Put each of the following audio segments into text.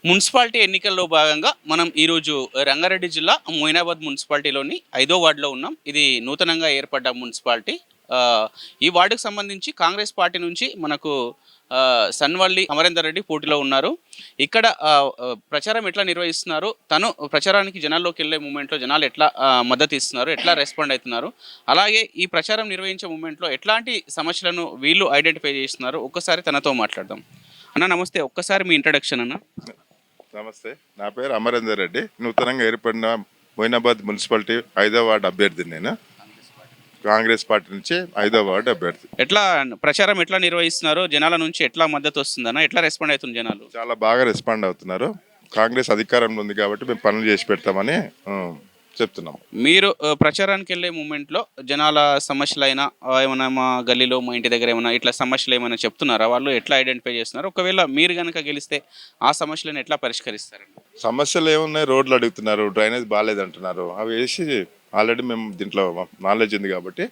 Municipality ఎన్నికల్లో భాగంగా మనం ఈరోజు రంగారెడ్డి జిల్లా మొయినాబాద్ మున్సిపాలిటీలోని 5వ వార్డులో ఉన్నాం. ఇది నూతనంగా ఏర్పడ్డ మున్సిపాలిటీ. ఈ వార్డుకు సంబంధించి కాంగ్రెస్ పార్టీ నుంచి మనకు సన్వల్లి అమరేందర్ రెడ్డి పోటీలో ఉన్నారు. ఇక్కడ ప్రచారం ఎట్లా నిర్వహిస్తున్నారు, తను ప్రచారానికి జనాల్లోకి వెళ్ళే మూమెంట్లో జనాలు ఎట్లా మద్దతు ఇస్తున్నారు, ఎట్లా రెస్పాండ్ అవుతున్నారు, అలాగే ఈ ప్రచారం నిర్వహించే మూమెంట్లో ఎట్లాంటి సమస్యలను వీళ్ళు ఐడెంటిఫై చేస్తున్నారు, ఒక్కసారి తనతో మాట్లాడదాం. అన్న నమస్తే, ఒక్కసారి మీ ఇంట్రడక్షన్ అన్న. నమస్తే, నా పేరు అమరేందర్ రెడ్డి. నూతనంగా ఏర్పడిన మొయినాబాద్ మున్సిపాలిటీ 5వ వార్డు అభ్యర్థిని. నేను కాంగ్రెస్ పార్టీ నుంచి 5వ వార్డు అభ్యర్థి. ఎట్లా ప్రచారం ఎట్లా నిర్వహిస్తున్నారు, జనాల నుంచి ఎట్లా మద్దతు వస్తుందన్న, ఎట్లా రెస్పాండ్ అవుతుంది జనాలు? చాలా బాగా రెస్పాండ్ అవుతున్నారు. కాంగ్రెస్ అధికారంలో ఉంది కాబట్టి మేము పనులు చేసి పెడతామని చెప్తున్నాం. మీరు ప్రచారానికి వెళ్ళే మూమెంట్లో జనాల సమస్యలైనా ఏమైనా మా గల్లీలో మా ఇంటి దగ్గర ఏమైనా ఇట్లా సమస్యలు ఏమైనా చెప్తున్నారా, వాళ్ళు ఎట్లా ఐడెంటిఫై చేస్తున్నారు? ఒకవేళ మీరు కనుక గెలిస్తే ఆ సమస్యలను ఎట్లా పరిష్కరిస్తారండి? సమస్యలు ఏమున్నాయి, రోడ్లు అడుగుతున్నారు, డ్రైనేజ్ బాగాలేదంటున్నారు. అవి వేసి ఆల్రెడీ మేము దీంట్లో నాలెడ్జ్ ఉంది కాబట్టి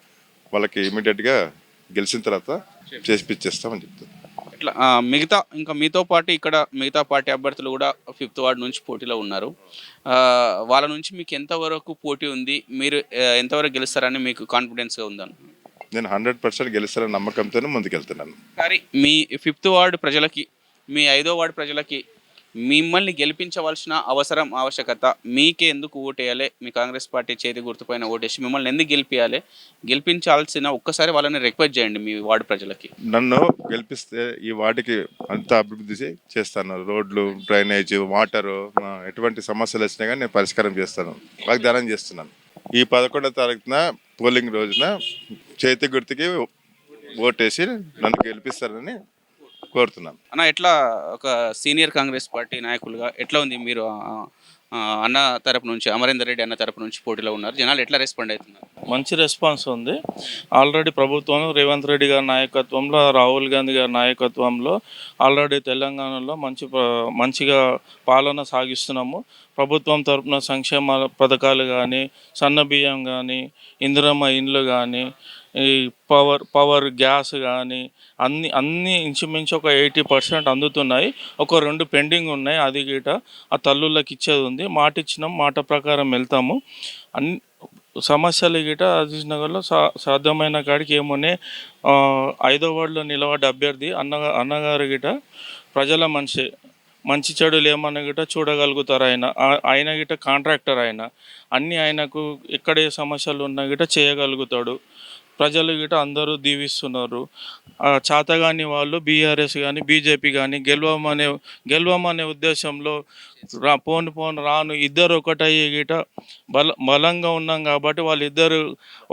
వాళ్ళకి ఇమీడియట్గా గెలిచిన తర్వాత చేసిపిచ్చేస్తామని చెప్తున్నాం. ఇట్లా మిగతా ఇంకా మీతో పాటు ఇక్కడ మిగతా పార్టీ అభ్యర్థులు కూడా 5th వార్డు నుంచి పోటీలో ఉన్నారు. వాళ్ళ నుంచి మీకు ఎంతవరకు పోటీ ఉంది, మీరు ఎంతవరకు గెలుస్తారని మీకు కాన్ఫిడెన్స్గా ఉందని? నేను 100% గెలుస్తానని నమ్మకంతోనే ముందుకెళ్తున్నాను. కానీ మీ 5th వార్డు ప్రజలకి, మీ 5వ వార్డు ప్రజలకి మిమ్మల్ని గెలిపించవలసిన ఆవశ్యకత, మీకే ఎందుకు ఓటేయాలి, మీ కాంగ్రెస్ పార్టీ చేతి గుర్తుపైన ఓటేసి మిమ్మల్ని ఎందుకు గెలిపించాల్సిన ఒక్కసారి వాళ్ళని రిక్వెస్ట్ చేయండి మీ వార్డు ప్రజలకి. నన్ను గెలిపిస్తే ఈ వార్డుకి అంతా అభివృద్ధి చేస్తాను. రోడ్లు, డ్రైనేజ్, వాటరు, ఎటువంటి సమస్యలు వచ్చినా కానీ నేను పరిష్కారం చేస్తాను, వాగ్దానం చేస్తున్నాను. ఈ 11వ తారీఖున పోలింగ్ రోజున చేతి గుర్తుకి ఓటేసి నన్ను గెలిపిస్తారని కోరుతున్నాను. అన్న, ఎట్లా ఒక సీనియర్ కాంగ్రెస్ పార్టీ నాయకులుగా ఎట్లా ఉంది మీరు? అన్న తరపు నుంచి, అమరేందర్ రెడ్డి అన్న తరపు నుంచి పోటీలో ఉన్నారు, జనాలు ఎట్లా రెస్పాండ్ అవుతున్నారు? మంచి రెస్పాన్స్ ఉంది. ఆల్రెడీ ప్రభుత్వం రేవంత్ రెడ్డి గారి నాయకత్వంలో, రాహుల్ గాంధీ గారి నాయకత్వంలో ఆల్రెడీ తెలంగాణలో మంచిగా పాలన సాగిస్తున్నాము. ప్రభుత్వం తరపున సంక్షేమ పథకాలు కానీ, సన్న బియ్యం కానీ, ఇందిరమ్మ ఇండ్లు కానీ, ఈ పవర్ గ్యాస్ కానీ అన్నీ ఇంచుమించు ఒక 80% అందుతున్నాయి. ఒక 2 పెండింగ్ ఉన్నాయి. అది గీట ఆ తల్లుళ్ళకి ఇచ్చేది ఉంది. మాట ఇచ్చినాం, మాట ప్రకారం వెళ్తాము. అన్ని సమస్యలు గిట అజీజ్ నగర్లో సాధ్యమైన కాడికి ఏమోనే 5వ వార్డులో నిలబడ్డ అభ్యర్థి అన్నగారు గిట ప్రజల మంచి చెడులు ఏమన్నా గిట చూడగలుగుతారు. ఆయన గిట కాంట్రాక్టర్, అన్నీ ఆయనకు ఎక్కడ ఏ సమస్యలు ఉన్నా గిట చేయగలుగుతాడు. ప్రజలు గిట అందరూ దీవిస్తున్నారు. చాతగాని వాళ్ళు బీఆర్ఎస్ కానీ బీజేపీ కానీ గెలవమనే ఉద్దేశంలో రాను ఇద్దరు ఒకటయ్యి గిట బలంగా ఉన్నాం కాబట్టి వాళ్ళిద్దరు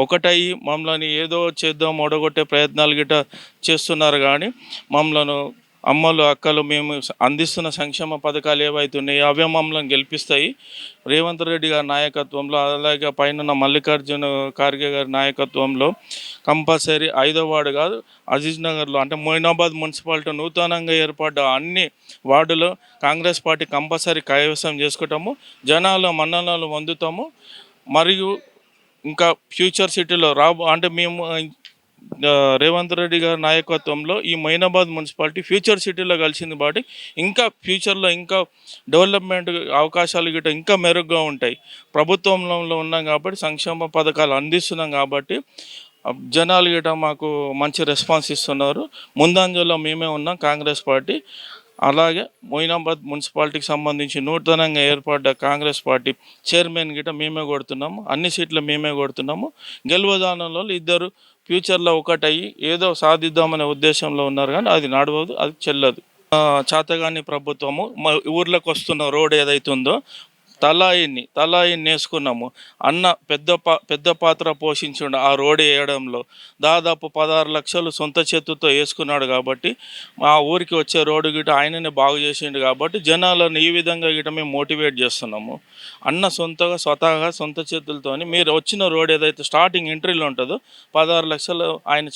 ఒకటయ్యి మమ్మల్ని ఏదో చేద్దాం ఓడగొట్టే ప్రయత్నాలు గిట చేస్తున్నారు. కానీ మమ్మల్ని అమ్మలు అక్కలు మేము అందిస్తున్న సంక్షేమ పథకాలు ఏవైతున్నాయో అవే మమ్మల్ని గెలిపిస్తాయి. రేవంత్ రెడ్డి గారి నాయకత్వంలో, అలాగే పైన మల్లికార్జున ఖార్గే గారి నాయకత్వంలో కంపల్సరీ 5వ వార్డు కాదు, అజీజ్ నగర్లో అంటే మొయినాబాద్ మున్సిపాలిటీ నూతనంగా ఏర్పడ్డ అన్ని వార్డులో కాంగ్రెస్ పార్టీ కంపల్సరీ కైవసం చేసుకుంటాము, జనాల మన్ననలు పొందుతాము. మరియు ఇంకా ఫ్యూచర్ సిటీలో అంటే మేము రేవంత్ రెడ్డి గారి నాయకత్వంలో ఈ మొయినాబాద్ మున్సిపాలిటీ ఫ్యూచర్ సిటీలో కలిసింది కాబట్టి ఇంకా ఫ్యూచర్లో ఇంకా డెవలప్మెంట్ అవకాశాలు గిట్ట ఇంకా మెరుగ్గా ఉంటాయి. ప్రభుత్వంలో ఉన్నాం కాబట్టి సంక్షేమ పథకాలు అందిస్తున్నాం కాబట్టి జనాలు గిట్ట మాకు మంచి రెస్పాన్స్ ఇస్తున్నారు. ముందంజలో మేమే ఉన్నాం కాంగ్రెస్ పార్టీ. అలాగే మొయినాబాద్ మున్సిపాలిటీకి సంబంధించి నూతనంగా ఏర్పడ్డ కాంగ్రెస్ పార్టీ చైర్మన్ గిట్ట మేమే కొడుతున్నాము, అన్ని సీట్లు మేమే కొడుతున్నాము. గెలువదానంలో ఇద్దరు ఫ్యూచర్లో ఒకటయ్యి ఏదో సాధిద్దామనే ఉద్దేశంలో ఉన్నారు, కానీ అది నడవదు, అది చెల్లదు. చాతగాని ప్రభుత్వము ఊర్లోకి వస్తున్న రోడ్ ఏదైతుందో తలాయిని వేసుకున్నాము. అన్న పెద్ద పాత్ర పోషించుండు ఆ రోడ్ వేయడంలో. దాదాపు 16 లక్షలు సొంత చేతుతో వేసుకున్నాడు కాబట్టి ఆ ఊరికి వచ్చే రోడ్డు గిట ఆయననే బాగు చేసిండు కాబట్టి జనాలను ఈ విధంగా గిట మేము మోటివేట్ చేస్తున్నాము. అన్న స్వతహాగా సొంత చేతులతో మీరు వచ్చిన రోడ్ ఏదైతే స్టార్టింగ్ ఎంట్రీలో ఉంటుందో 16 లక్షలు ఆయన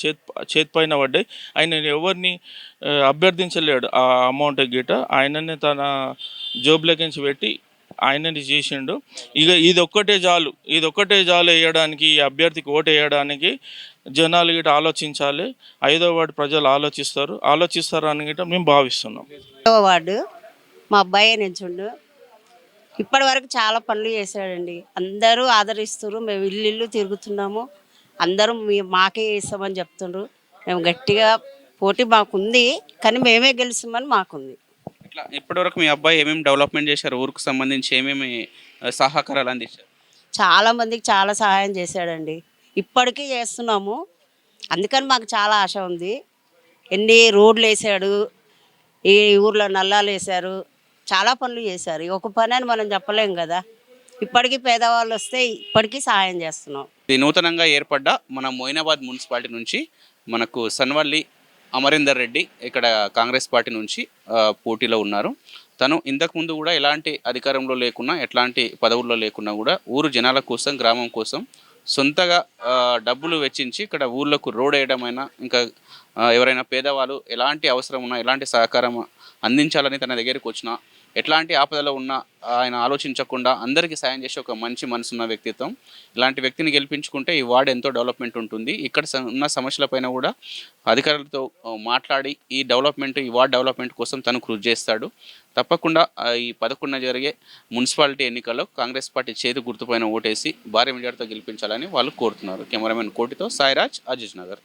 చేతి పైన పడ్డాయి. ఆయన ఎవరిని అభ్యర్థించలేడు. ఆ అమౌంట్ గిట ఆయననే తన జోబులకించి పెట్టి ఆయనని చేసిండు. ఇది ఒక్కటే చాలు వేయడానికి, ఈ అభ్యర్థికి ఓటు వేయడానికి జనాలు గిట ఆలోచించాలి. 5వ వార్డు ప్రజలు ఆలోచిస్తారు అని గిట మేము భావిస్తున్నాం. 5వ వార్డు మా అబ్బాయే నిల్చుండు. ఇప్పటి వరకు చాలా పనులు చేశాడండి. అందరూ ఆదరిస్తున్నారు. మేము ఇల్లు ఇల్లు తిరుగుతున్నాము. అందరూ మాకే వేస్తామని చెప్తుండ్రు. మేము గట్టిగా పోటీ మాకుంది, కానీ మేమే గెలుస్తామని మాకుంది. ఇట్లా ఇప్పటివరకు మీ అబ్బాయి ఏమేమి డెవలప్మెంట్ చేశారు, ఊరికి సంబంధించి ఏమేమి సహకారాలు అందించారు? చాలా మందికి చాలా సహాయం చేశాడండి. ఇప్పటికీ చేస్తున్నాము. అందుకని మాకు చాలా ఆశ ఉంది. ఎన్ని రోడ్లు వేసాడు, ఈ ఊర్లో నల్లాలు వేశారు, చాలా పనులు చేశారు. ఒక పని అని మనం చెప్పలేం కదా. ఇప్పటికీ పేదవాళ్ళు వస్తే ఇప్పటికీ సహాయం చేస్తున్నాం. ఇది నూతనంగా ఏర్పడ్డ మన మొయినాబాద్ మున్సిపాలిటీ నుంచి మనకు సన్వల్లి అమరీందర్ రెడ్డి ఇక్కడ కాంగ్రెస్ పార్టీ నుంచి పోటీలో ఉన్నారు. తను ఇంతకుముందు కూడా ఎలాంటి అధికారంలో లేకున్నా, ఎట్లాంటి పదవుల్లో లేకున్నా కూడా ఊరు జనాల కోసం, గ్రామం కోసం సొంతగా డబ్బులు వెచ్చించి ఇక్కడ ఊర్లకు రోడ్ వేయడమైనా, ఇంకా ఎవరైనా పేదవాళ్ళు ఎలాంటి అవసరం ఉన్నా, ఎలాంటి సహకారం అందించాలని తన దగ్గరికి వచ్చిన, ఎట్లాంటి ఆపదలో ఉన్నా ఆయన ఆలోచించకుండా అందరికీ సాయం చేసే ఒక మంచి మనసున్న వ్యక్తిత్వం. ఇలాంటి వ్యక్తిని గెలిపించుకుంటే ఈ వార్డు ఎంతో డెవలప్మెంట్ ఉంటుంది. ఇక్కడ ఉన్న సమస్యలపైన కూడా అధికారులతో మాట్లాడి ఈ డెవలప్మెంట్, ఈ వార్డ్ డెవలప్మెంట్ కోసం తను కృషి చేస్తాడు. తప్పకుండా ఈ 11న జరిగే మున్సిపాలిటీ ఎన్నికల్లో కాంగ్రెస్ పార్టీ చేతి గుర్తుపైన ఓటేసి భారీ మెజార్టీతో గెలిపించాలని వాళ్ళు కోరుతున్నారు. కెమెరామెన్ కోటితో సాయిరాజ్, అజీజ్ నగర్.